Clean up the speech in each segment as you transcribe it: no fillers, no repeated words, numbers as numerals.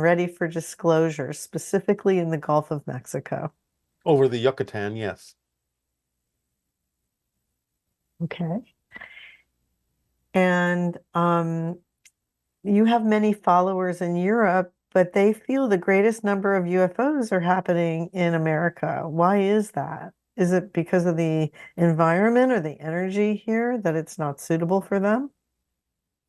ready for disclosure, specifically in the Gulf of Mexico? Over the Yucatan, yes. Okay. And you have many followers in Europe, but they feel the greatest number of UFOs are happening in America. Why is that? Is it because of the environment or the energy here that it's not suitable for them?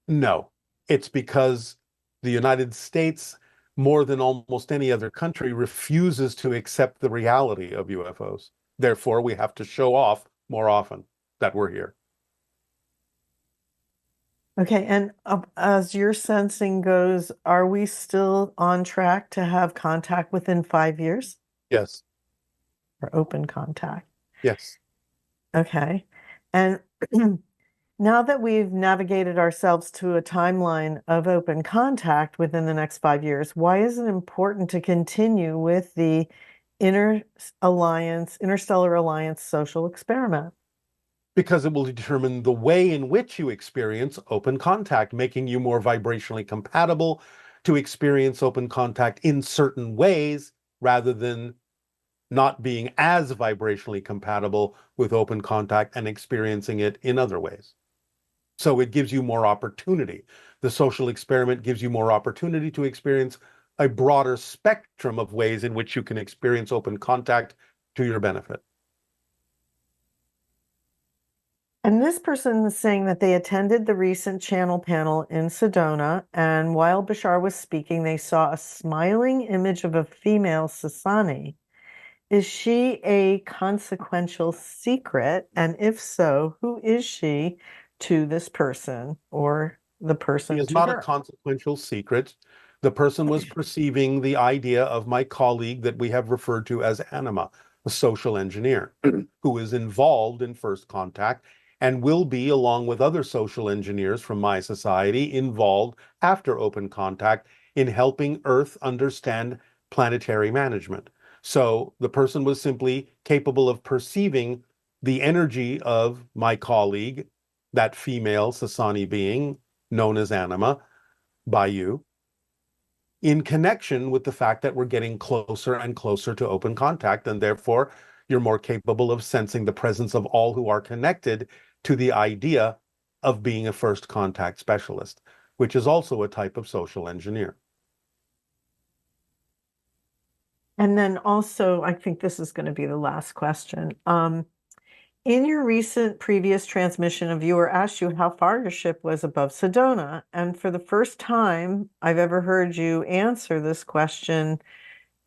No, it's because the United States, more than almost any other country, refuses to accept the reality of UFOs. Therefore, we have to show off more often that we're here. Okay, and as your sensing goes, are we still on track to have contact within 5 years Yes, or open contact? yes. Okay. And now that we've navigated ourselves to a timeline of open contact within the next 5 years, why is it important to continue with the Interstellar Alliance social experiment? Because it will determine the way in which you experience open contact, making you more vibrationally compatible to experience open contact in certain ways rather than not being as vibrationally compatible with open contact and experiencing it in other ways. So it gives you more opportunity. The social experiment gives you more opportunity to experience a broader spectrum of ways in which you can experience open contact to your benefit. And this person is saying that they attended the recent channel panel in Sedona, and while Bashar was speaking, they saw a smiling image of a female Sasani. Is she a consequential secret? And if so, who is she to this person or the He person is to not a her? consequential secret. The person was perceiving the idea of my colleague that we have referred to as Anima, a social engineer, who is involved in first contact and will be, along with other social engineers from my society, involved after open contact in helping Earth understand planetary management. So the person was simply capable of perceiving the energy of my colleague, that female Sasani being known as Anima by you, in connection with the fact that we're getting closer and closer to open contact, and therefore you're more capable of sensing the presence of all who are connected to the idea of being a first contact specialist, which is also a type of social engineer. And then also, I think this is going to be the last question. In your recent previous transmission, a viewer asked you how far your ship was above Sedona. And for the first time I've ever heard you answer this question,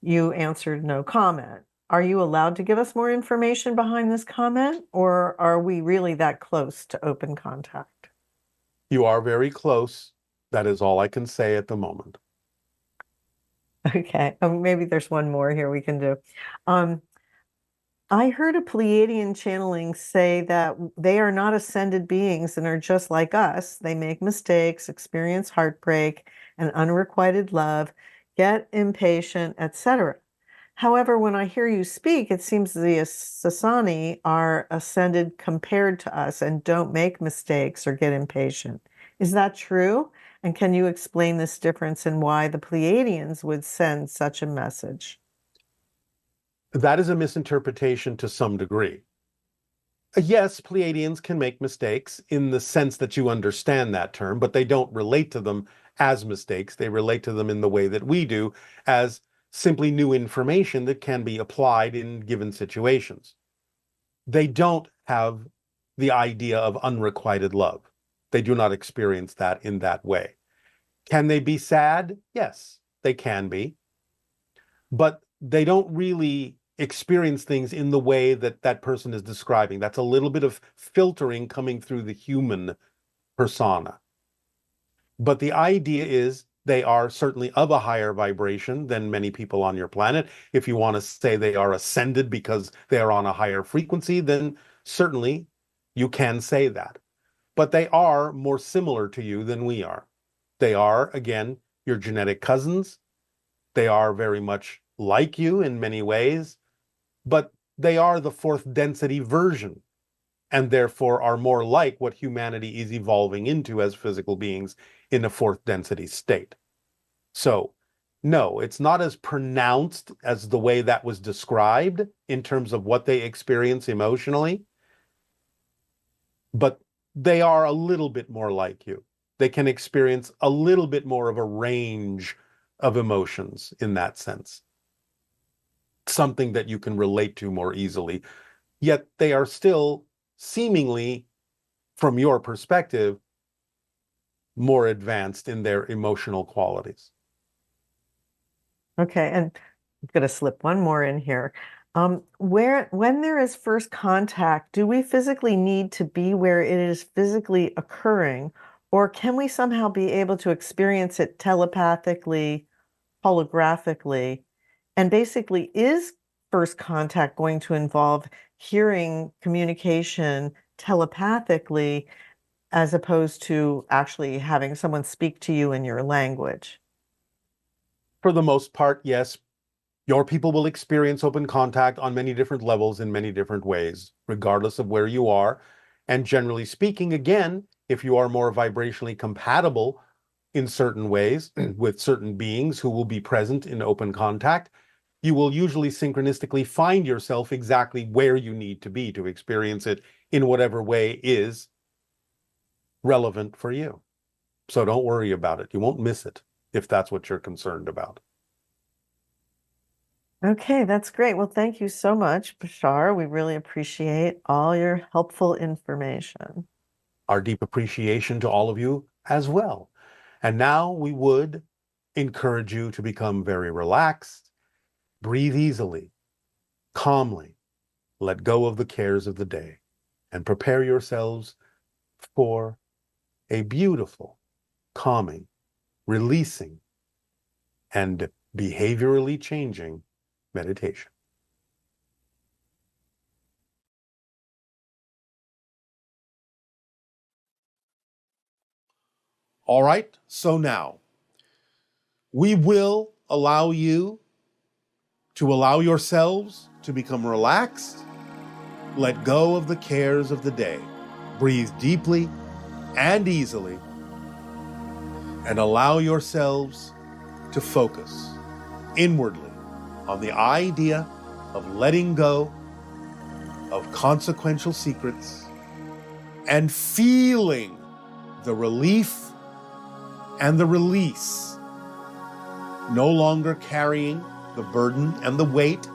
you answered no comment. Are you allowed to give us more information behind this comment, or are we really that close to open contact? You are very close. That is all I can say at the moment. Okay, maybe there's one more here we can do. Um, I heard a Pleiadian channeling say that they are not ascended beings and are just like us. They make mistakes, experience heartbreak and unrequited love, get impatient, etc. However, when I hear you speak, it seems the Sasani are ascended compared to us and don't make mistakes or get impatient. Is that true? And can you explain this difference and why the Pleiadians would send such a message? That is a misinterpretation to some degree. Yes, Pleiadians can make mistakes in the sense that you understand that term, but they don't relate to them as mistakes. They relate to them in the way that we do, as simply new information that can be applied in given situations. They don't have the idea of unrequited love. They do not experience that in that way. Can they be sad? Yes, they can be, but they don't really experience things in the way that that person is describing. That's a little bit of filtering coming through the human persona. But the idea is they are certainly of a higher vibration than many people on your planet. If you want to say they are ascended because they are on a higher frequency, then certainly you can say that. But they are more similar to you than we are. They are, again, your genetic cousins. They are very much like you in many ways, but they are the fourth density version and therefore are more like what humanity is evolving into as physical beings in a fourth density state. So No, it's not as pronounced as the way that was described in terms of what they experience emotionally, but they are a little bit more like you. They can experience a little bit more of a range of emotions in that sense. Something that you can relate to more easily. Yet they are still seemingly, from your perspective, more advanced in their emotional qualities. Okay, and I'm going to slip one more in here. When there is first contact, do we physically need to be where it is physically occurring, or can we somehow be able to experience it telepathically, holographically? And basically, is first contact going to involve hearing communication telepathically as opposed to actually having someone speak to you in your language? For the most part, yes, your people will experience open contact on many different levels in many different ways, regardless of where you are. And generally speaking, again, if you are more vibrationally compatible in certain ways with certain beings who will be present in open contact, you will usually synchronistically find yourself exactly where you need to be to experience it in whatever way is relevant for you. So don't worry about it. You won't miss it if that's what you're concerned about. Okay, that's great. Well, thank you so much, Bashar. We really appreciate all your helpful information. Our deep appreciation to all of you as well. And now we would encourage you to become very relaxed, breathe easily, calmly, let go of the cares of the day, and prepare yourselves for a beautiful, calming, releasing, and behaviorally changing meditation. All right, so now we will allow you to allow yourselves to become relaxed, let go of the cares of the day, breathe deeply and easily, and allow yourselves to focus inwardly on the idea of letting go of consequential secrets and feeling the relief and the release, no longer carrying the burden and the weight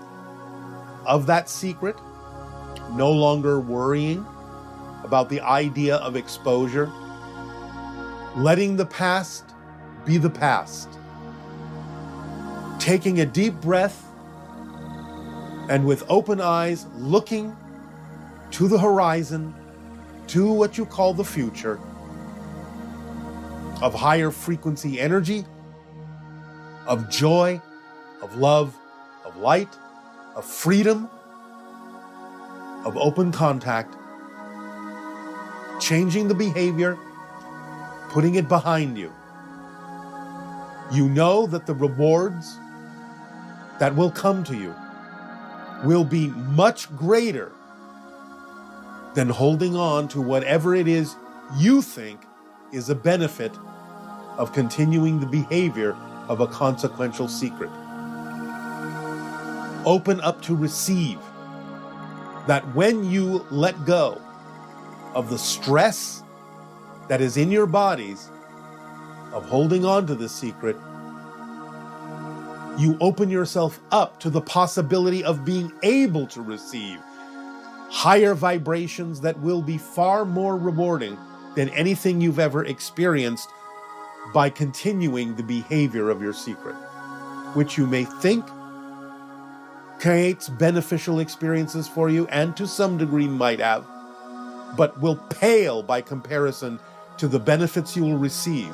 of that secret, no longer worrying about the idea of exposure, letting the past be the past, taking a deep breath and with open eyes looking to the horizon, to what you call the future, of higher frequency energy, of joy, of love, of light, of freedom, of open contact, changing the behavior, putting it behind you. You know that the rewards that will come to you will be much greater than holding on to whatever it is you think is a benefit of continuing the behavior of a consequential secret. Open up to receive that when you let go of the stress that is in your bodies of holding on to the secret, you open yourself up to the possibility of being able to receive higher vibrations that will be far more rewarding than anything you've ever experienced by continuing the behavior of your secret, which you may think creates beneficial experiences for you, and to some degree might have, but will pale by comparison to the benefits you will receive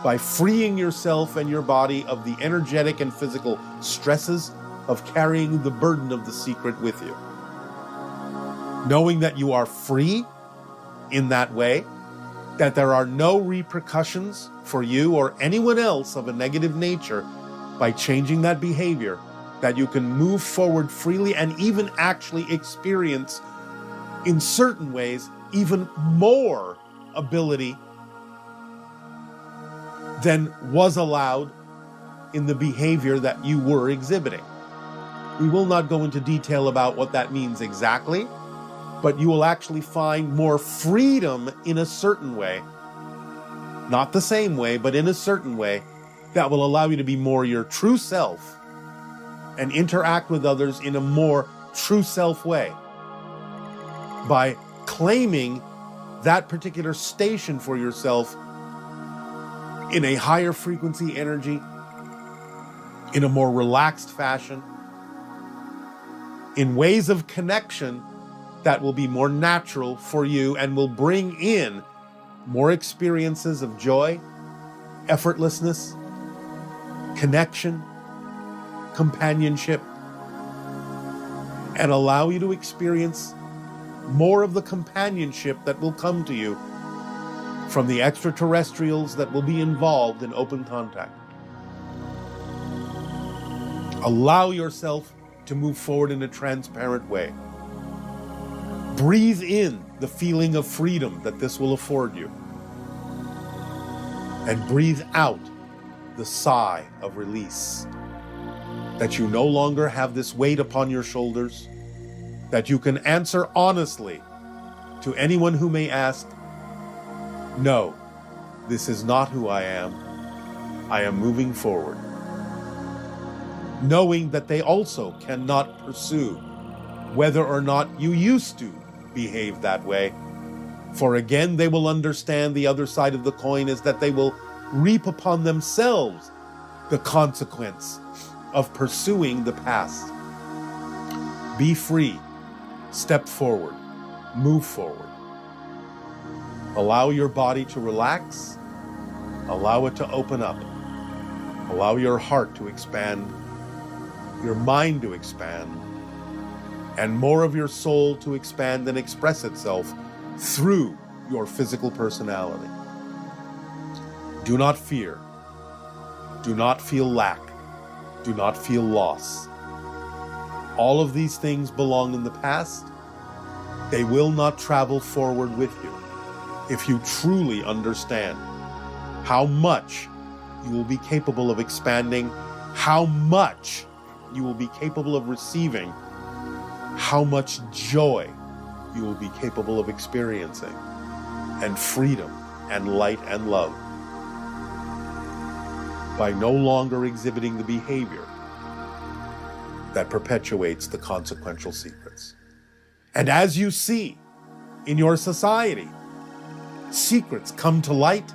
by freeing yourself and your body of the energetic and physical stresses of carrying the burden of the secret with you. Knowing that you are free in that way, that there are no repercussions for you or anyone else of a negative nature by changing that behavior, that you can move forward freely and even actually experience, in certain ways, even more ability than was allowed in the behavior that you were exhibiting. We will not go into detail about what that means exactly, but you will actually find more freedom in a certain way, not the same way, but in a certain way that will allow you to be more your true self and interact with others in a more true self way by claiming that particular station for yourself in a higher frequency energy, in a more relaxed fashion, in ways of connection that will be more natural for you and will bring in more experiences of joy, effortlessness, connection, companionship, and allow you to experience more of the companionship that will come to you from the extraterrestrials that will be involved in open contact. Allow yourself to move forward in a transparent way. Breathe in the feeling of freedom that this will afford you. And breathe out the sigh of release. That you no longer have this weight upon your shoulders. That you can answer honestly to anyone who may ask, no, this is not who I am. I am moving forward. Knowing that they also cannot pursue whether or not you used to behave that way. For again, they will understand the other side of the coin is that they will reap upon themselves the consequence of pursuing the past. Be free. Step forward. Move forward. Allow your body to relax. Allow it to open up. Allow your heart to expand, your mind to expand, and more of your soul to expand and express itself through your physical personality. Do not fear. Do not feel lack. Do not feel loss. All of these things belong in the past. They will not travel forward with you if you truly understand how much you will be capable of expanding, how much you will be capable of receiving, how much joy you will be capable of experiencing, and freedom and light and love by no longer exhibiting the behavior that perpetuates the consequential secrets. And as you see in your society, secrets come to light,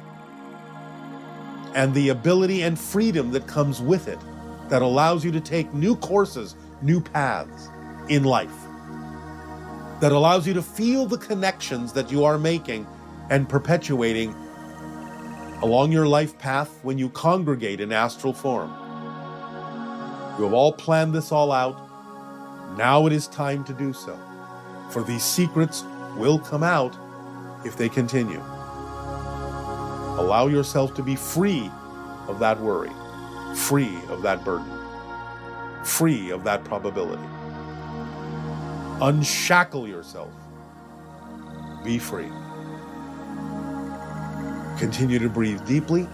and the ability and freedom that comes with it that allows you to take new courses, new paths in life, that allows you to feel the connections that you are making and perpetuating along your life path when you congregate in astral form. You have all planned this all out. Now it is time to do so, for these secrets will come out if they continue. Allow yourself to be free of that worry, free of that burden, free of that probability. Unshackle yourself. Be free. Continue to breathe deeply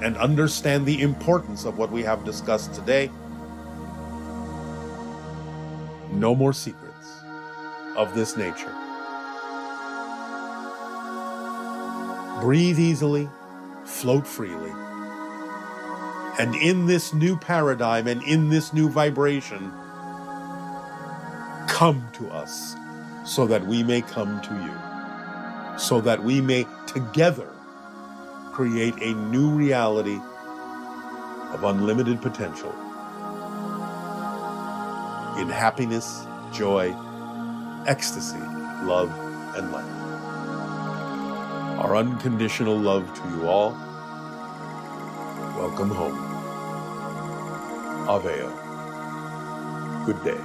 and understand the importance of what we have discussed today. No more secrets of this nature. Breathe easily, float freely. And in this new paradigm and in this new vibration, come to us so that we may come to you, so that we may together create a new reality of unlimited potential in happiness, joy, ecstasy, love, and light. Our unconditional love to you all. Welcome home. Aveo. Good day.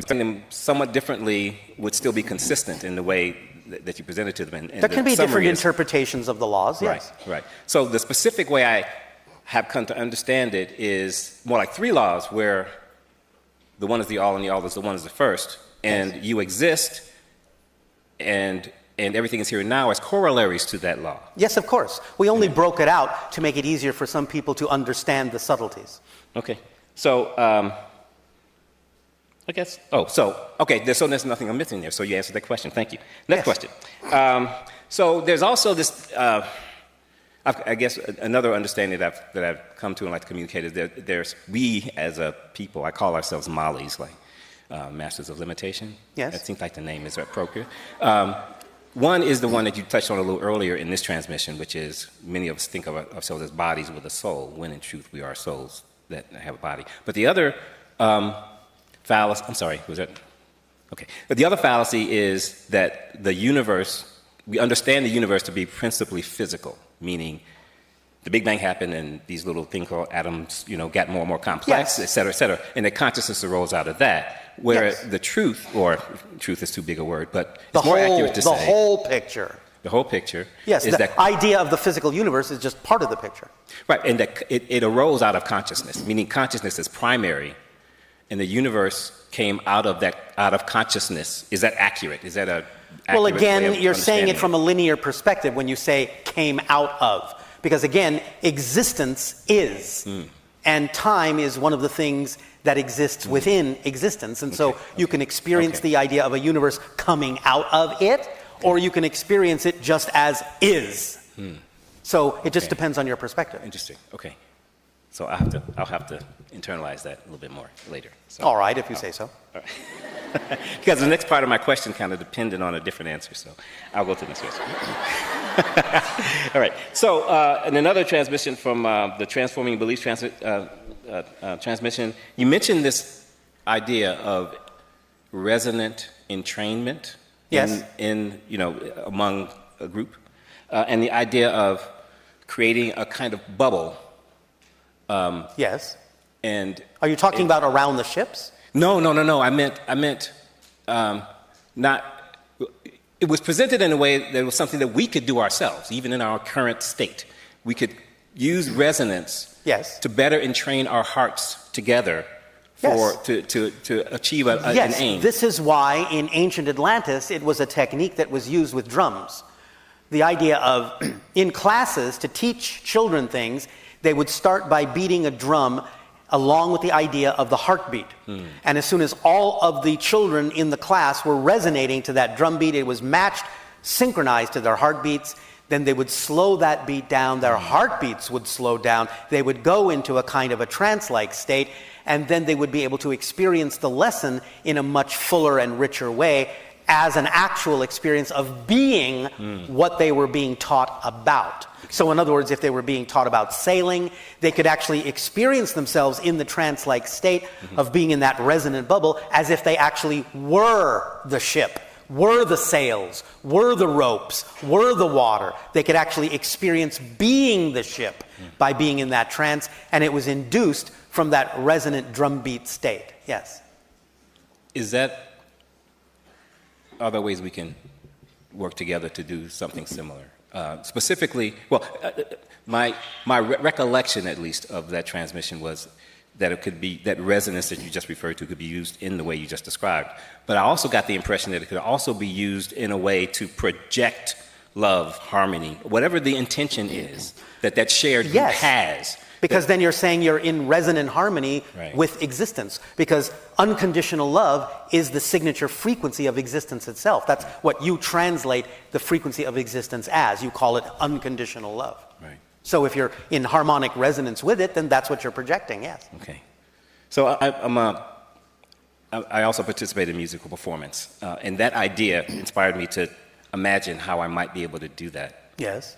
Them somewhat differently would still be consistent in the way that you presented to them. And there can be different is, interpretations of the laws, yes. Right. So the specific way I have come to understand it is more like three laws, where the one is the all and the all is the one is the first, and you exist and everything is here and now as corollaries to that law. Yes, of course. We only broke it out to make it easier for some people to understand the subtleties. Okay. So, I guess, so there's nothing I'm missing there. So you answered that question. Thank you. Next question. So there's also this, I guess another understanding that I've come to and like to communicate is that we as a people, I call ourselves Mollies, like Masters of Limitation. Yes. That seems like the name is appropriate. One is the one that you touched on a little earlier in this transmission, which is many of us think of ourselves as bodies with a soul, when in truth we are souls that have a body. But the other fallacy, I'm sorry, was that? Okay. But the other fallacy is that the universe, we understand the universe to be principally physical, meaning the Big Bang happened and these little thing called atoms, got more and more complex, et cetera, and the consciousness arose out of that. Where the truth, or truth is too big a word, but it's more accurate to say. The whole picture. The whole picture. Yes, is the that idea of the physical universe is just part of the picture. Right, and that it arose out of consciousness, meaning consciousness is primary, and the universe came out of consciousness. Is that accurate? Is that a Well, accurate way again, of you're saying it understanding from a linear perspective when you say came out of. Because again, existence is. And time is one of the things that exists within existence. And so you can experience the idea of a universe coming out of it, or you can experience it just as is. So it just depends on your perspective. Interesting. Okay. So I'll have to internalize that a little bit more later. So, All right, if you say so. All right. Because the next part of my question kind of depended on a different answer, so I'll go to the next question. All right. So in another transmission from the Transforming Beliefs transmission, you mentioned this idea of resonant entrainment in among a group, and the idea of creating a kind of bubble. Yes. And are you talking about around the ships? No. I meant not. It was presented in a way that it was something that we could do ourselves, even in our current state. We could use resonance to better entrain our hearts together to achieve an aim. This is why in ancient Atlantis it was a technique that was used with drums. The idea of, in classes, to teach children things, they would start by beating a drum along with the idea of the heartbeat. And as soon as all of the children in the class were resonating to that drum beat, it was matched, synchronized to their heartbeats, then they would slow that beat down, their heartbeats would slow down, they would go into a kind of a trance-like state, and then they would be able to experience the lesson in a much fuller and richer way as an actual experience of being what they were being taught about. So in other words, if they were being taught about sailing, they could actually experience themselves in the trance-like state of being in that resonant bubble as if they actually were the ship, were the sails, were the ropes, were the water. They could actually experience being the ship by being in that trance, and it was induced from that resonant drumbeat state. Yes. Are there ways we can work together to do something similar? Specifically, my recollection, at least, of that transmission was that it could be, that resonance that you just referred to could be used in the way you just described. But I also got the impression that it could also be used in a way to project love, harmony, whatever the intention is that shared group has. Because then you're saying you're in resonant harmony with existence. Because unconditional love is the signature frequency of existence itself. That's what you translate the frequency of existence as. You call it unconditional love. Right. So if you're in harmonic resonance with it, then that's what you're projecting, yes. Okay. So I also participate in musical performance. And that idea inspired me to imagine how I might be able to do that. Yes.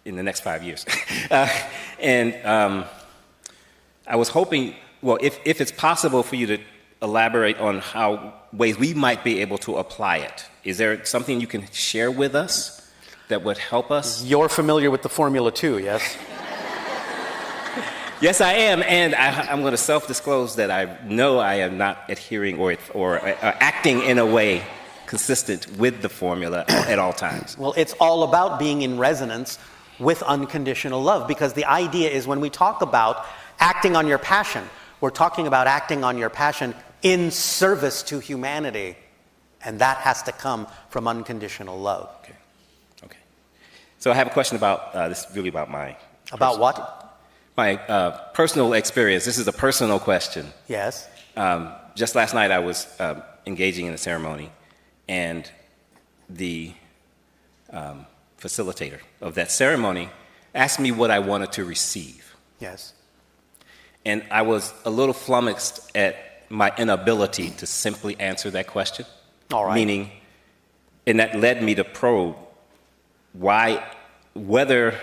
In the next 5 years. I was hoping, if it's possible for you to elaborate on how ways we might be able to apply it. Is there something you can share with us that would help us? You're familiar with the Formula 2, yes? Yes, I am, and I'm going to self-disclose that I know I am not adhering or acting in a way consistent with the formula at all times. Well, it's all about being in resonance with unconditional love, because the idea is when we talk about acting on your passion, we're talking about acting on your passion in service to humanity And that has to come from unconditional love. Okay. Okay. So I have a question about this. Is really about my About what? my personal experience. This is a personal question. Yes. Just last night, I was engaging in a ceremony, and the facilitator of that ceremony asked me what I wanted to receive. Yes. And I was a little flummoxed at my inability to simply answer that question. All right. Meaning, and that led me to probe why, whether,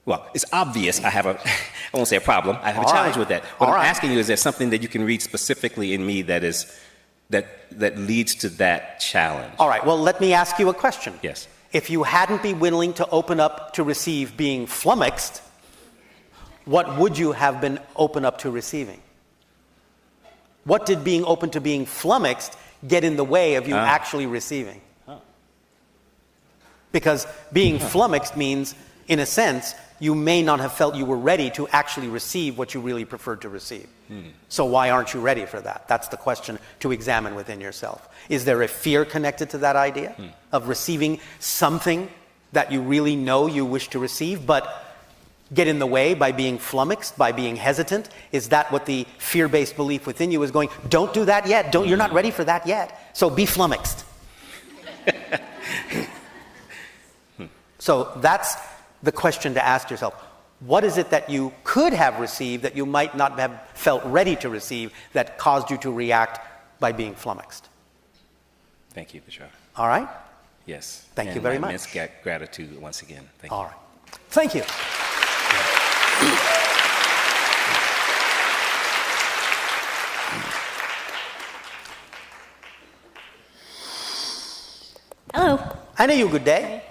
well, it's obvious I have a, I won't say a problem, I have a challenge with that. What I'm asking you, is there something that you can read specifically in me that is, that leads to that challenge? All right, well, let me ask you a question. Yes. If you hadn't be willing to open up to receive being flummoxed, what would you have been open up to receiving? What did being open to being flummoxed get in the way of you actually receiving? Because being flummoxed means, in a sense, you may not have felt you were ready to actually receive what you really preferred to receive. So why aren't you ready for that? That's the question to examine within yourself. Is there a fear connected to that idea of receiving something that you really know you wish to receive, but get in the way by being flummoxed, by being hesitant? Is that what the fear-based belief within you is going, don't do that yet, you're not ready for that yet, so be flummoxed. So that's the question to ask yourself. What is it that you could have received that you might not have felt ready to receive that caused you to react by being flummoxed? Thank you, Bashar. All right? Yes. Thank you very much. Immense gratitude once again. Thank you. All right. Thank you. Hello. I know you. Good day.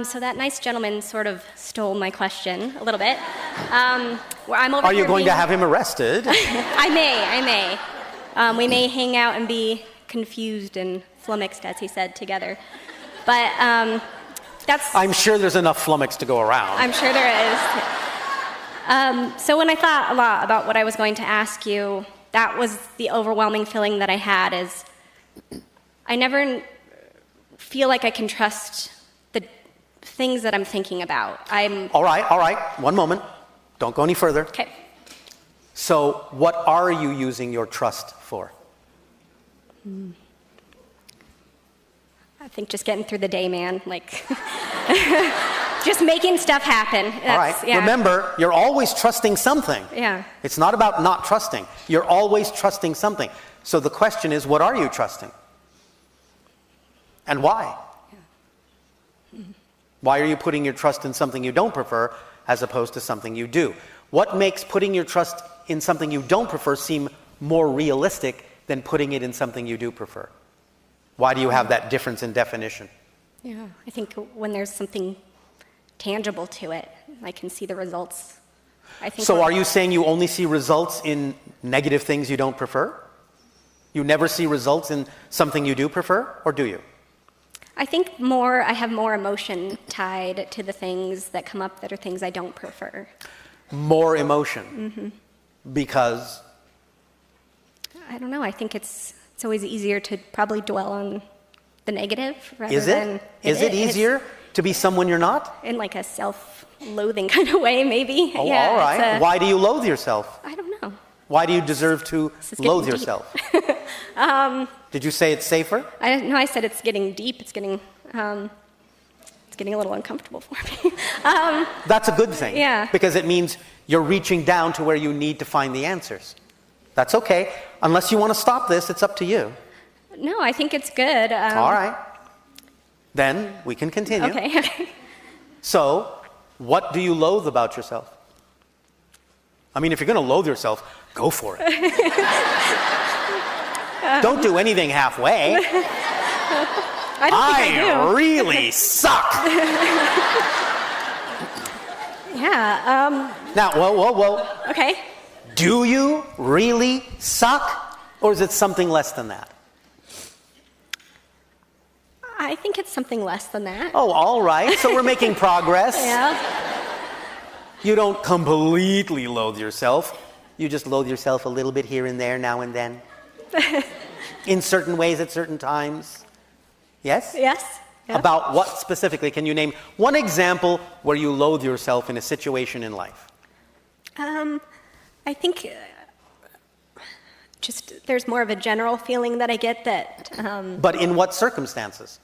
So that nice gentleman sort of stole my question a little bit. Where I'm over Are you here going to being- have him arrested? I may. We may hang out and be confused and flummoxed, as he said, together. But that's... I'm sure there's enough flummox to go around. I'm sure there is. So when I thought a lot about what I was going to ask you, that was the overwhelming feeling that I had, is I never feel like I can trust the things that I'm thinking about. All right. One moment. Don't go any further. Okay. So what are you using your trust for? I think just getting through the day, man. Like, just making stuff happen. All right. Yeah. Remember, you're always trusting something. Yeah. It's not about not trusting. You're always trusting something. So the question is, what are you trusting? And why? Why are you putting your trust in something you don't prefer as opposed to something you do? What makes putting your trust in something you don't prefer seem more realistic than putting it in something you do prefer? Why do you have that difference in definition? Yeah. I think when there's something tangible to it, I can see the results. I think. So are you saying you only see results in negative things you don't prefer? You never see results in something you do prefer, or do you? I think I have more emotion tied to the things that come up that are things I don't prefer. More emotion? Because? I don't know. I think it's always easier to probably dwell on the negative rather Is than... it? Is it easier to be someone you're not? In like a self-loathing kind of way, maybe. Oh, yeah, all right. Why do you loathe yourself? I don't know. Why do you deserve to This is getting loathe deep. yourself? Did you say it's safer? I said it's getting deep. It's getting a little uncomfortable for me. That's a good thing. Yeah. Because it means you're reaching down to where you need to find the answers. That's okay. Unless you want to stop this, it's up to you. No, I think it's good. All right. Then we can continue. Okay. So, what do you loathe about yourself? I mean, if you're going to loathe yourself, go for it. Don't do anything halfway. I don't think I do. really suck. Yeah. Now, whoa. Okay. Do you really suck? Or is it something less than that? I think it's something less than that. Oh, all right. So we're making progress. Yeah. You don't completely loathe yourself. You just loathe yourself a little bit here and there, now and then. In certain ways at certain times? Yes? Yes. Yeah. About what specifically? Can you name one example where you loathe yourself in a situation in life? I think just there's more of a general feeling that I get that. But in what circumstances?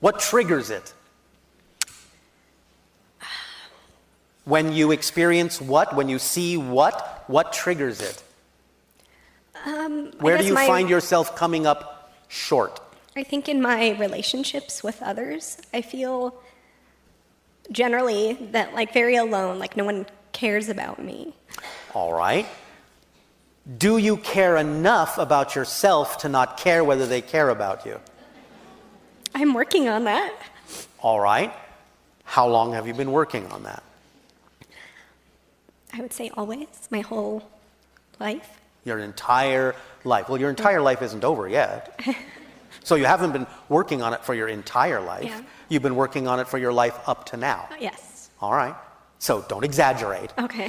What triggers it? When you experience what? When you see what? What triggers it? Where do you find yourself coming up short? I think in my relationships with others, I feel generally that like very alone, like no one cares about me. All right. Do you care enough about yourself to not care whether they care about you? I'm working on that. All right. How long have you been working on that? I would say always, my whole life. Your entire life. Well, your entire life isn't over yet. So you haven't been working on it for your entire life. Yeah. You've been working on it for your life up to now. Yes. All right. So don't exaggerate. Okay.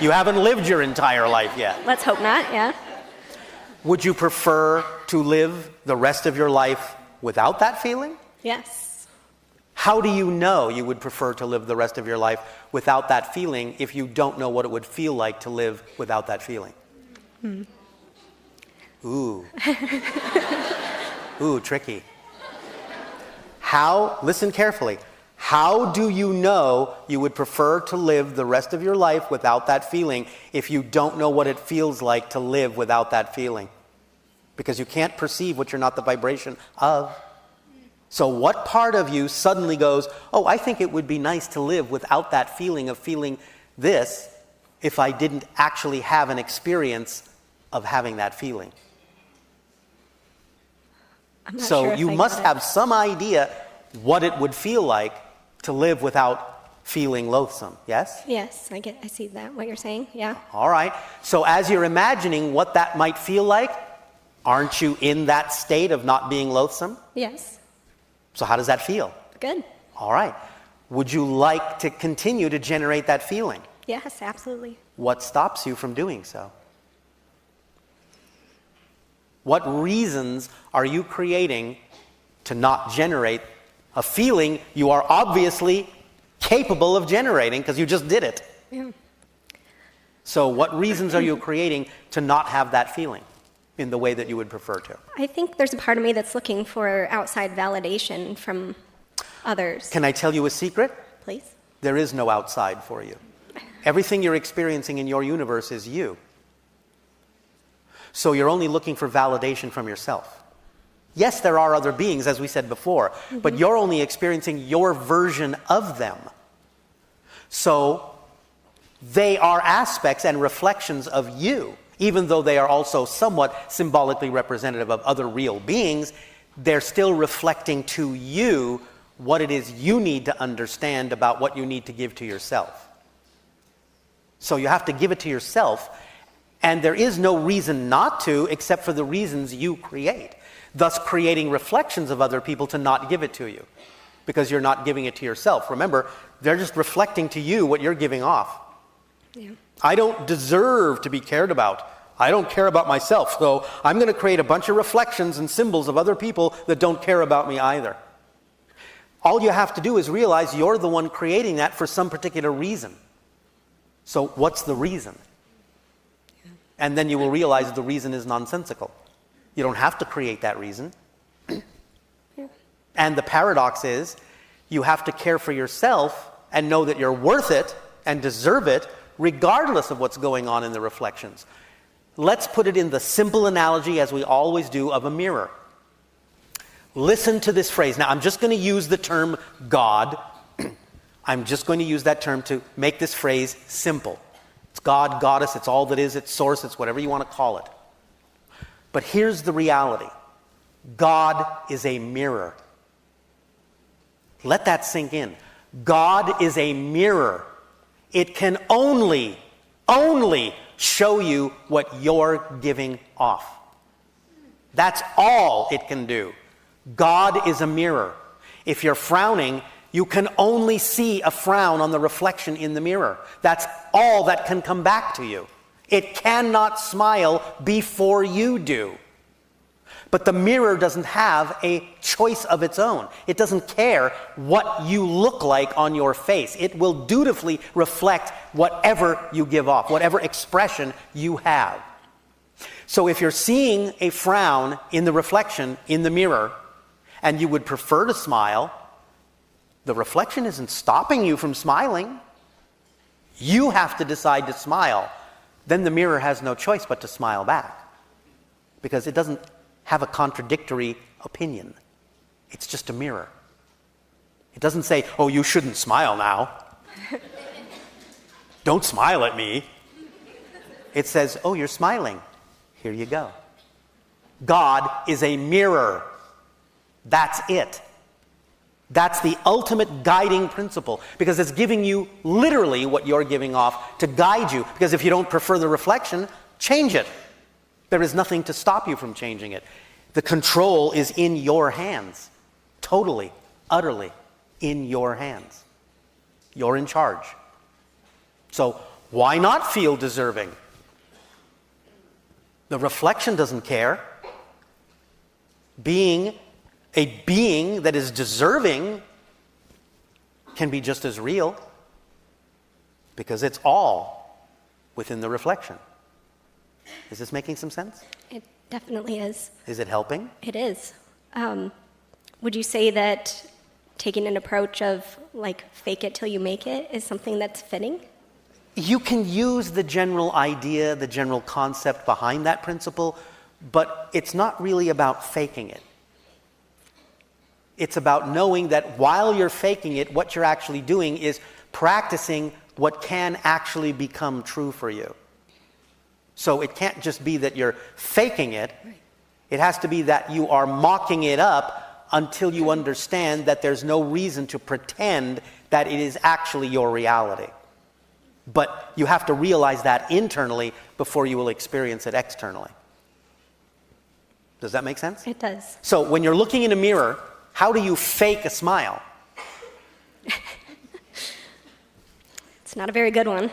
You haven't lived your entire life yet. Let's hope not, yeah. Would you prefer to live the rest of your life without that feeling? Yes. How do you know you would prefer to live the rest of your life without that feeling if you don't know what it would feel like to live without that feeling? Ooh. Ooh, tricky. Listen carefully. How do you know you would prefer to live the rest of your life without that feeling if you don't know what it feels like to live without that feeling? Because you can't perceive what you're not the vibration of. So what part of you suddenly goes, oh, I think it would be nice to live without that feeling of feeling this if I didn't actually have an experience of having that feeling? I'm not So sure if you I must get it. have some idea what it would feel like to live without feeling loathsome, yes? Yes, I see that, what you're saying, yeah. All right. So as you're imagining what that might feel like, aren't you in that state of not being loathsome? Yes. So how does that feel? Good. All right. Would you like to continue to generate that feeling? Yes, absolutely. What stops you from doing so? What reasons are you creating to not generate a feeling you are obviously capable of generating because you just did it? Yeah. So what reasons are you creating to not have that feeling in the way that you would prefer to? I think there's a part of me that's looking for outside validation from others. Can I tell you a secret? Please? There is no outside for you. Everything you're experiencing in your universe is you. So you're only looking for validation from yourself. Yes, there are other beings, as we said before, but you're only experiencing your version of them. So they are aspects and reflections of you. Even though they are also somewhat symbolically representative of other real beings, they're still reflecting to you what it is you need to understand about what you need to give to yourself. So you have to give it to yourself, and there is no reason not to except for the reasons you create, thus creating reflections of other people to not give it to you, because you're not giving it to yourself. Remember, they're just reflecting to you what you're giving off. Yeah. I don't deserve to be cared about. I don't care about myself, so I'm going to create a bunch of reflections and symbols of other people that don't care about me either. All you have to do is realize you're the one creating that for some particular reason. So what's the reason? And then you will realize the reason is nonsensical. You don't have to create that reason. And the paradox is, you have to care for yourself and know that you're worth it and deserve it regardless of what's going on in the reflections. Let's put it in the simple analogy, as we always do, of a mirror. Listen to this phrase. Now, I'm just going to use the term God. I'm just going to use that term to make this phrase simple. It's God, Goddess, it's all that is, it's source, it's whatever you want to call it. But here's the reality. God is a mirror. Let that sink in. God is a mirror. It can only show you what you're giving off. That's all it can do. God is a mirror. If you're frowning, you can only see a frown on the reflection in the mirror. That's all that can come back to you. It cannot smile before you do. But the mirror doesn't have a choice of its own. It doesn't care what you look like on your face. It will dutifully reflect whatever you give off, whatever expression you have. So if you're seeing a frown in the reflection in the mirror, and you would prefer to smile, the reflection isn't stopping you from smiling. You have to decide to smile. Then the mirror has no choice but to smile back, because it doesn't have a contradictory opinion. It's just a mirror. It doesn't say, oh, you shouldn't smile now. Don't smile at me. It says, oh, you're smiling. Here you go. God is a mirror. That's it. That's the ultimate guiding principle, because it's giving you literally what you're giving off to guide you. Because if you don't prefer the reflection, change it. There is nothing to stop you from changing it. The control is in your hands. Totally, utterly in your hands. You're in charge. So why not feel deserving? The reflection doesn't care. Being a being that is deserving can be just as real, because it's all within the reflection. Is this making some sense? It definitely is. Is it helping? It is. Would you say that taking an approach of like fake it till you make it is something that's fitting? You can use the general idea, the general concept behind that principle, but it's not really about faking it. It's about knowing that while you're faking it, what you're actually doing is practicing what can actually become true for you. So it can't just be that you're faking it. It has to be that you are mocking it up until you understand that there's no reason to pretend that it is actually your reality. But you have to realize that internally before you will experience it externally. Does that make sense? It does. So when you're looking in a mirror, how do you fake a smile? It's not a very good one.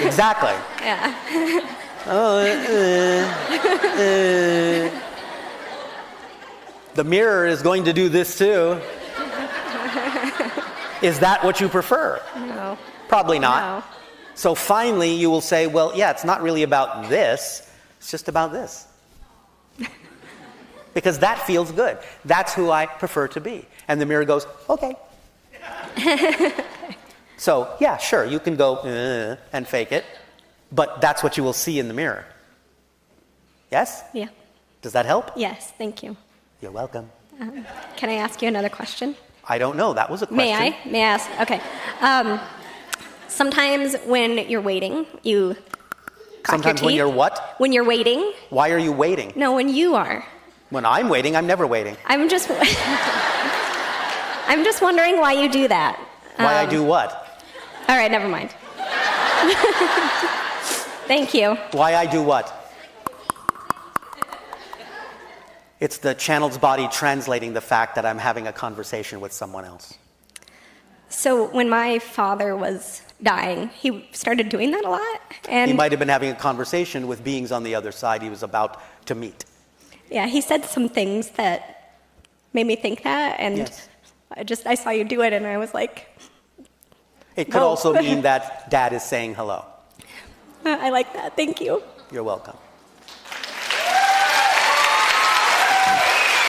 Exactly. Yeah. The mirror is going to do this too. Is that what you prefer? No. Probably not. No. So finally you will say, well, yeah, it's not really about this. It's just about this. Because that feels good. That's who I prefer to be. And the mirror goes, okay. So, yeah, sure, you can go and fake it, but that's what you will see in the mirror. Yes? Yeah. Does that help? Yes, thank you. You're welcome. Can I ask you another question? I don't know. That was a question. May I? May I ask? Okay. Sometimes when you're waiting, you cock Sometimes your when teeth. you're what? When you're waiting. Why are you waiting? No, when you are. When I'm waiting, I'm never waiting. I'm just I'm just wondering why you do that. Why I do what? All right, never mind. Thank you. Why I do what? It's the channel's body translating the fact that I'm having a conversation with someone else. So when my father was dying, he started doing that a lot. And He might have been having a conversation with beings on the other side he was about to meet. yeah, he said some things that made me think that, and Yes. I saw you do it, and I was like, It could No. also mean that Dad is saying hello. I like that. Thank you. You're welcome.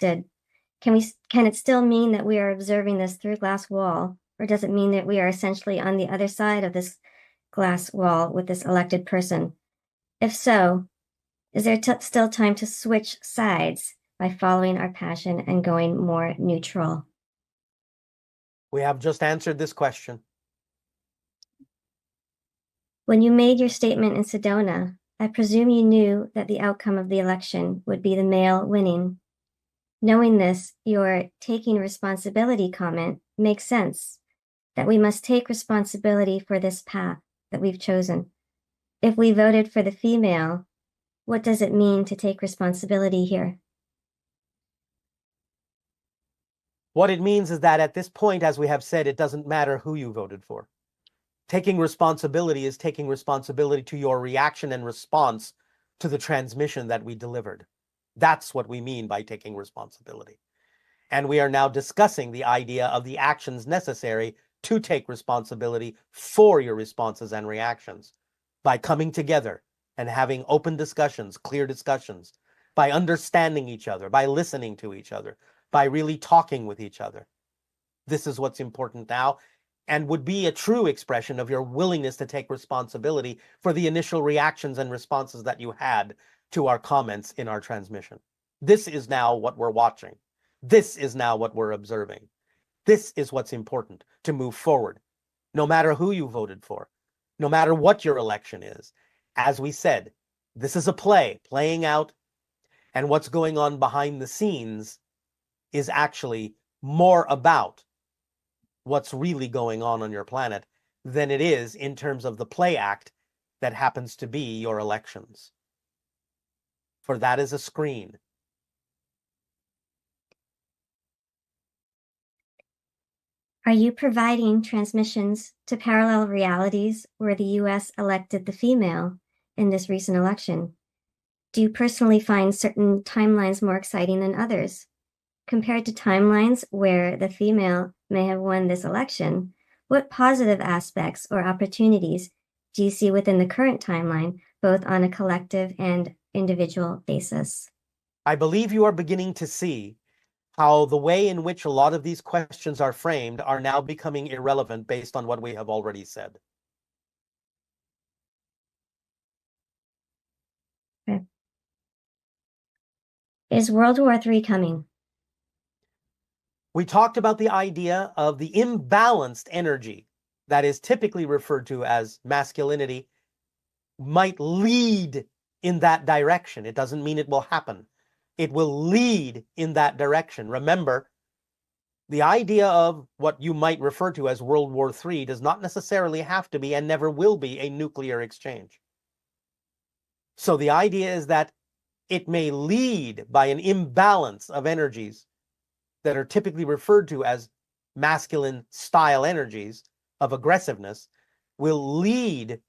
Can it still mean that we are observing this through a glass wall, or does it mean that we are essentially on the other side of this glass wall with this elected person? If so, is there still time to switch sides by following our passion and going more neutral? We have just answered this question. When you made your statement in Sedona, I presume you knew that the outcome of the election would be the male winning. Knowing this, your taking responsibility comment makes sense, that we must take responsibility for this path that we've chosen. If we voted for the female, what does it mean to take responsibility here? What it means is that at this point, as we have said, it doesn't matter who you voted for. Taking responsibility is taking responsibility to your reaction and response to the transmission that we delivered. That's what we mean by taking responsibility. And we are now discussing the idea of the actions necessary to take responsibility for your responses and reactions by coming together and having open discussions, clear discussions, by understanding each other, by listening to each other, by really talking with each other. This is what's important now, and would be a true expression of your willingness to take responsibility for the initial reactions and responses that you had to our comments in our transmission. This is now what we're watching. This is now what we're observing. This is what's important to move forward, no matter who you voted for, no matter what your election is. As we said, this is a play playing out, and what's going on behind the scenes is actually more about what's really going on your planet than it is in terms of the play act that happens to be your elections. For that is a screen. Are you providing transmissions to parallel realities where the US elected the female in this recent election? Do you personally find certain timelines more exciting than others? Compared to timelines where the female may have won this election, what positive aspects or opportunities do you see within the current timeline, both on a collective and individual basis? I believe you are beginning to see how the way in which a lot of these questions are framed are now becoming irrelevant based on what we have already said. Okay. Is World War III coming? We talked about the idea of the imbalanced energy that is typically referred to as masculinity might lead in that direction. It doesn't mean it will happen. It will lead in that direction. Remember, the idea of what you might refer to as World War III does not necessarily have to be and never will be a nuclear exchange. So the idea is that it may lead by an imbalance of energies that are typically referred to as masculine style energies of aggressiveness, will lead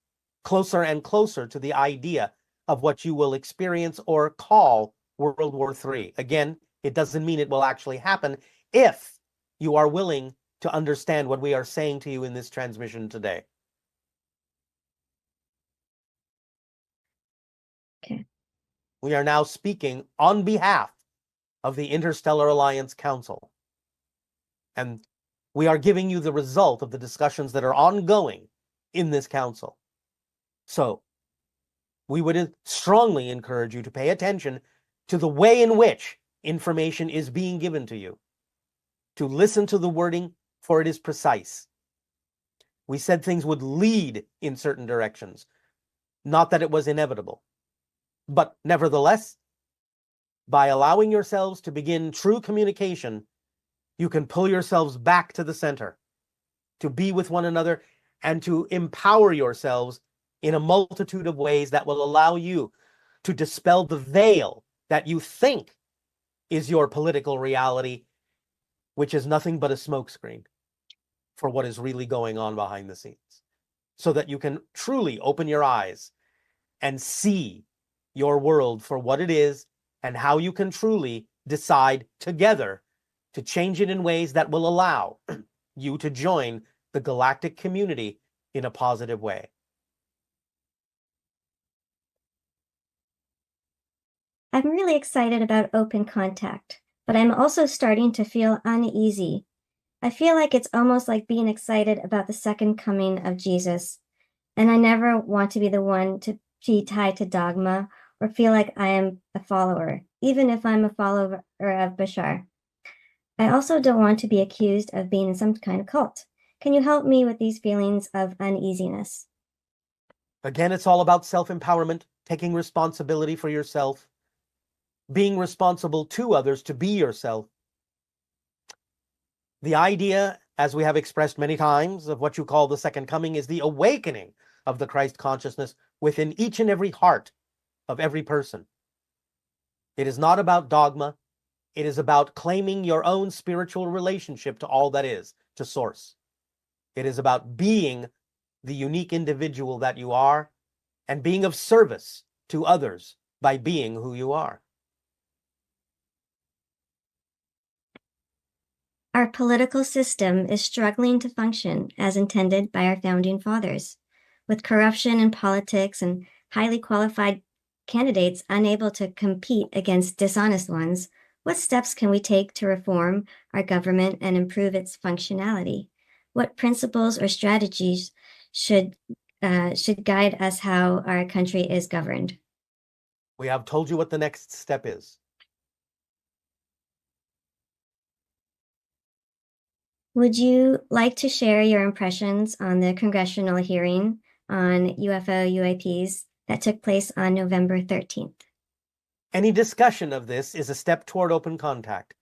closer and closer to the idea of what you will experience or call World War III. Again, it doesn't mean it will actually happen if you are willing to understand what we are saying to you in this transmission today. Okay. We are now speaking on behalf of the Interstellar Alliance Council. And we are giving you the result of the discussions that are ongoing in this council. So we would strongly encourage you to pay attention to the way in which information is being given to you, to listen to the wording, for it is precise. We said things would lead in certain directions, not that it was inevitable. But nevertheless, by allowing yourselves to begin true communication, you can pull yourselves back to the center, to be with one another, and to empower yourselves in a multitude of ways that will allow you to dispel the veil that you think is your political reality, which is nothing but a smokescreen for what is really going on behind the scenes, so that you can truly open your eyes and see your world for what it is and how you can truly decide together to change it in ways that will allow you to join the galactic community in a positive way. I'm really excited about open contact, but I'm also starting to feel uneasy. I feel like it's almost like being excited about the second coming of Jesus, and I never want to be the one to be tied to dogma or feel like I am a follower, even if I'm a follower of Bashar. I also don't want to be accused of being in some kind of cult. Can you help me with these feelings of uneasiness? Again, it's all about self-empowerment, taking responsibility for yourself, being responsible to others to be yourself. The idea, as we have expressed many times, of what you call the second coming is the awakening of the Christ consciousness within each and every heart of every person. It is not about dogma. It is about claiming your own spiritual relationship to all that is, to Source. It is about being the unique individual that you are and being of service to others by being who you are. Our political system is struggling to function as intended by our founding fathers, with corruption in politics and highly qualified candidates unable to compete against dishonest ones. What steps can we take to reform our government and improve its functionality? What principles or strategies should guide us how our country is governed? We have told you what the next step is. Would you like to share your impressions on the congressional hearing on UFO UAPs that took place on November 13th? Any discussion of this is a step toward open contact.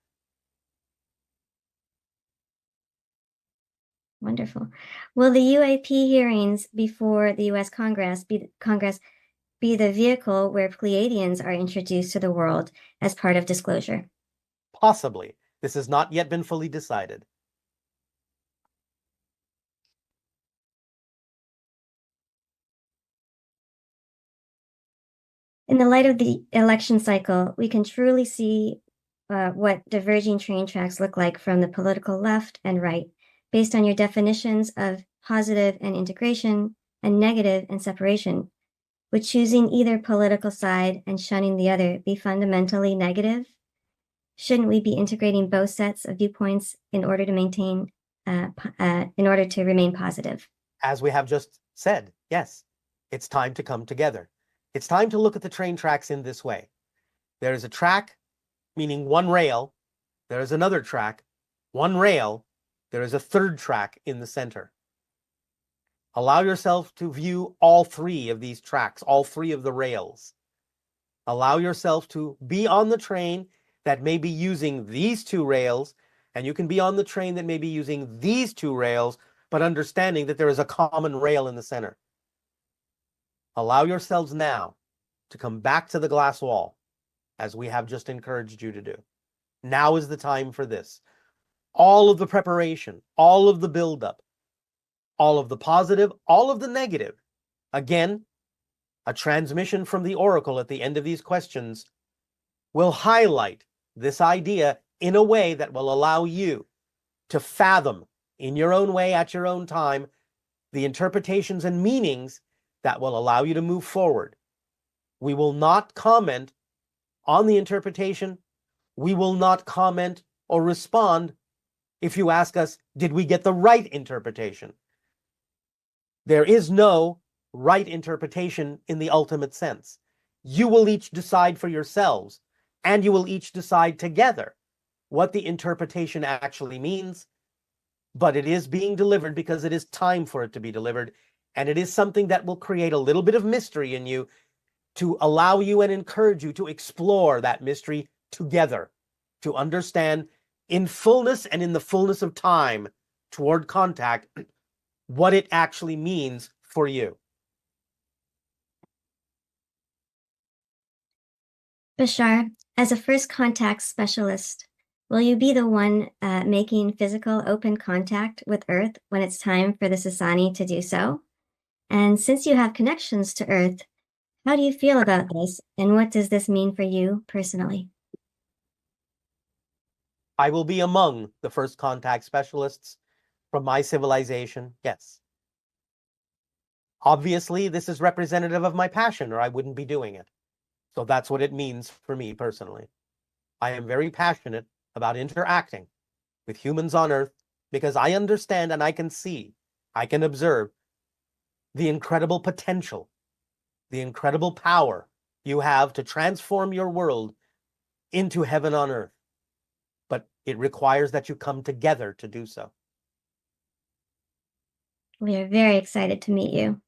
Wonderful. Will the UAP hearings before the U.S. Congress be the vehicle where Pleiadians are introduced to the world as part of disclosure? Possibly. This has not yet been fully decided. In the light of the election cycle, we can truly see what diverging train tracks look like from the political left and right, based on your definitions of positive and integration and negative and separation. Would choosing either political side and shunning the other be fundamentally negative? Shouldn't we be integrating both sets of viewpoints in order to remain positive? As we have just said, yes, it's time to come together. It's time to look at the train tracks in this way. There is a track, meaning one rail. There is another track, one rail. There is a third track in the center. Allow yourself to view all three of these tracks, all three of the rails. Allow yourself to be on the train that may be using these two rails, and you can be on the train that may be using these two rails, but understanding that there is a common rail in the center. Allow yourselves now to come back to the glass wall, as we have just encouraged you to do. Now is the time for this. All of the preparation, all of the buildup, all of the positive, all of the negative. Again, a transmission from the oracle at the end of these questions will highlight this idea in a way that will allow you to fathom in your own way at your own time the interpretations and meanings that will allow you to move forward. We will not comment on the interpretation. We will not comment or respond if you ask us, did we get the right interpretation? There is no right interpretation in the ultimate sense. You will each decide for yourselves, and you will each decide together what the interpretation actually means, but it is being delivered because it is time for it to be delivered, and it is something that will create a little bit of mystery in you to allow you and encourage you to explore that mystery together, to understand in fullness and in the fullness of time toward contact what it actually means for you. Bashar, as a first contact specialist, will you be the one making physical open contact with Earth when it's time for the Sasani to do so? And since you have connections to Earth, how do you feel about this, and what does this mean for you personally? I will be among the first contact specialists from my civilization, yes. Obviously, this is representative of my passion, or I wouldn't be doing it. So that's what it means for me personally. I am very passionate about interacting with humans on Earth because I understand and I can see, I can observe the incredible potential, the incredible power you have to transform your world into heaven on earth. But it requires that you come together to do so. We are very excited to meet you.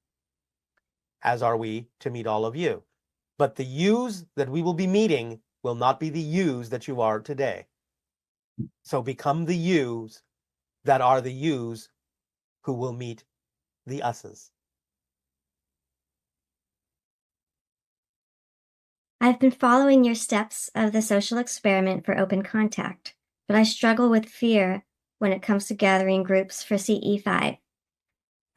As are we to meet all of you. But the yous that we will be meeting will not be the yous that you are today. So become the yous that are the yous who will meet the us's. I've been following your steps of the social experiment for open contact, but I struggle with fear when it comes to gathering groups for CE5.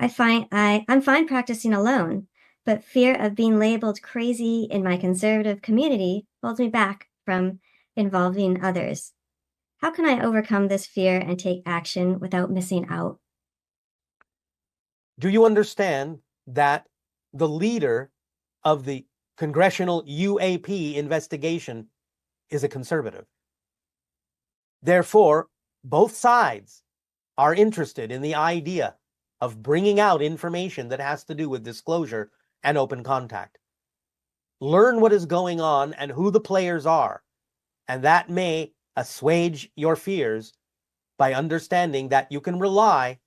I'm fine practicing alone, but fear of being labeled crazy in my conservative community holds me back from involving others. How can I overcome this fear and take action without missing out? Do you understand that the leader of the congressional UAP investigation is a conservative? Therefore, both sides are interested in the idea of bringing out information that has to do with disclosure and open contact. Learn what is going on and who the players are, and that may assuage your fears by understanding that you can rely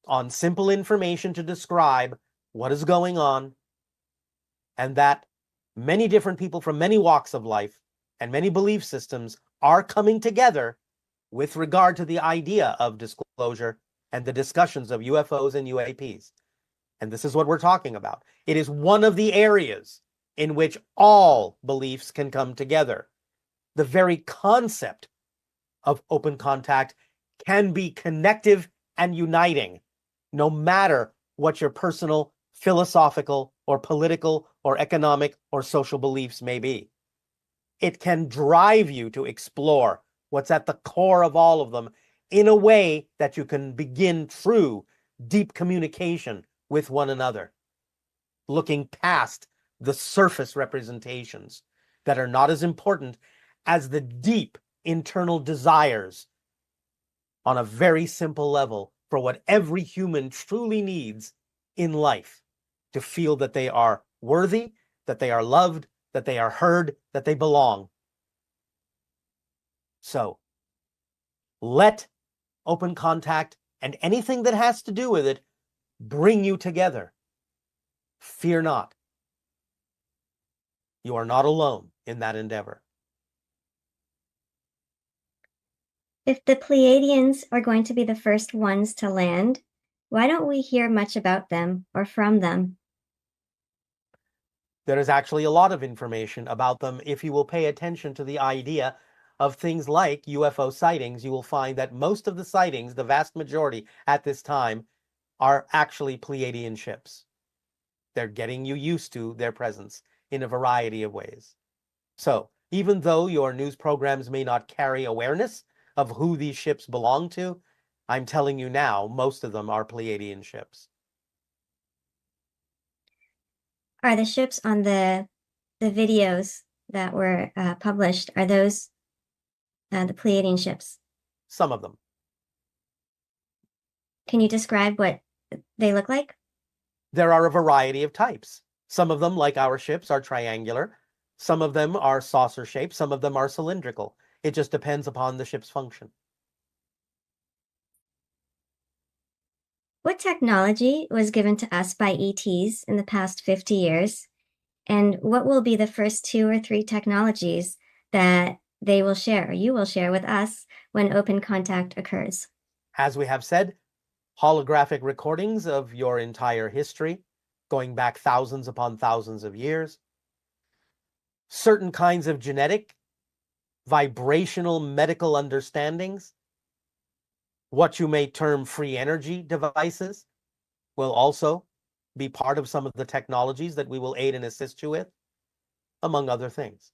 on simple information to describe what is going on, and that many different people from many walks of life and many belief systems are coming together with regard to the idea of disclosure and the discussions of UFOs and UAPs. And this is what we're talking about. It is one of the areas in which all beliefs can come together. The very concept of open contact can be connective and uniting, no matter what your personal, philosophical, or political, or economic, or social beliefs may be. It can drive you to explore what's at the core of all of them in a way that you can begin true, deep communication with one another, looking past the surface representations that are not as important as the deep internal desires on a very simple level for what every human truly needs in life, to feel that they are worthy, that they are loved, that they are heard, that they belong. So let open contact and anything that has to do with it bring you together. Fear not. You are not alone in that endeavor. If the Pleiadians are going to be the first ones to land, why don't we hear much about them or from them? There is actually a lot of information about them. If you will pay attention to the idea of things like UFO sightings, you will find that most of the sightings, the vast majority at this time, are actually Pleiadian ships. They're getting you used to their presence in a variety of ways. So even though your news programs may not carry awareness of who these ships belong to, I'm telling you now, most of them are Pleiadian ships. Are the ships on the videos that were published, are those the Pleiadian ships? Some of them. Can you describe what they look like? There are a variety of types. Some of them, like our ships, are triangular. Some of them are saucer shaped. Some of them are cylindrical. It just depends upon the ship's function. What technology was given to us by ETs in the past 50 years? And what will be the first 2 or 3 technologies that they will share, or you will share with us when open contact occurs? As we have said, holographic recordings of your entire history, going back thousands upon thousands of years. Certain kinds of genetic, vibrational medical understandings, what you may term free energy devices, will also be part of some of the technologies that we will aid and assist you with, among other things.